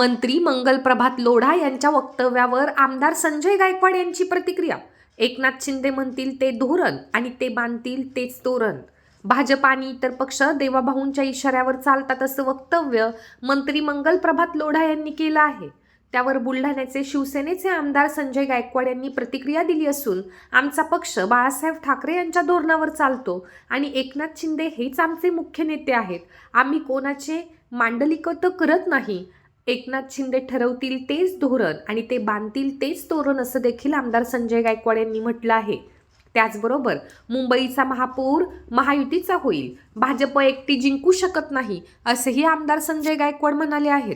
मंत्री मंगलप्रभात लोढा यांच्या वक्तव्यावर आमदार संजय गायकवाड यांची प्रतिक्रिया। एकनाथ शिंदे म्हणतील ते धोरण आणि ते बांधतील तेच तोरण। भाजप आणि इतर पक्ष देवाभाऊंच्या इशाऱ्यावर चालतात असं वक्तव्य मंत्री मंगलप्रभात लोढा यांनी केलं आहे। त्यावर बुलढाण्याचे शिवसेनेचे आमदार संजय गायकवाड यांनी प्रतिक्रिया दिली असून, आमचा पक्ष बाळासाहेब ठाकरे यांच्या धोरणावर चालतो आणि एकनाथ शिंदे हेच आमचे मुख्य नेते आहेत। आम्ही कोणाचे मांडलिकत करत नाही। एकनाथ शिंदे ठरवतील तेच धोरण आणि ते बांधतील तेच तोरण असं देखील आमदार संजय गायकवाड यांनी म्हटलं आहे। त्याचबरोबर मुंबईचा महापौर महायुतीचा होईल, भाजप एकटी जिंकू शकत नाही असेही आमदार संजय गायकवाड म्हणाले आहेत।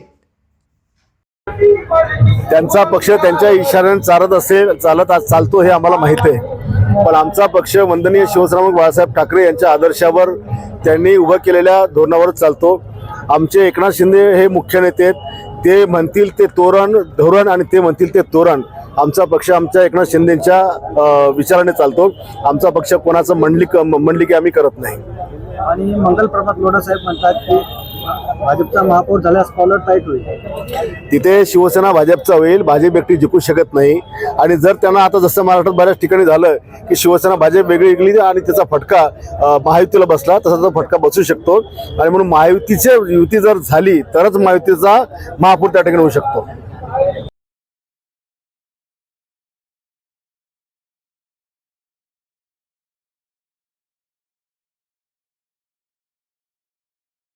त्यांचा पक्ष त्यांच्या इशाऱ्याने चालतो हे आम्हाला माहिती आहे, पण आमचा पक्ष वंदनीय शिवसेना बाळासाहेब ठाकरे यांच्या आदर्शावर त्यांनी उभं केलेल्या धोरणावर चालतो। आमचे एकनाथ शिंदे हे मुख्य नेते आहेत, ते म्हणतील ते धोरण आणि ते म्हणतील ते तोरण। आमचा पक्ष आमच्या एकनाथ शिंदेच्या विचाराने चालतो। आमचा पक्ष कोणाचं मंडलिकी आम्ही करत नाही। आणि मंगलप्रभात लोढा साहेब म्हणतात की भाजपचा महापौर झाल्यास कॉलर टाईट होईल। तिथे शिवसेना भाजपचा होईल, भाजप एकटी जिंकू शकत नाही। आणि जर त्यांना आता जसं महाराष्ट्रात बऱ्याच ठिकाणी झालं की शिवसेना भाजप वेगळी निघली आणि त्याचा फटका महायुतीला बसला, तसा तो फटका बसू शकतो। आणि म्हणून युती जर झाली तरच महायुतीचा महापौर त्या ठिकाणी होऊ शकतो।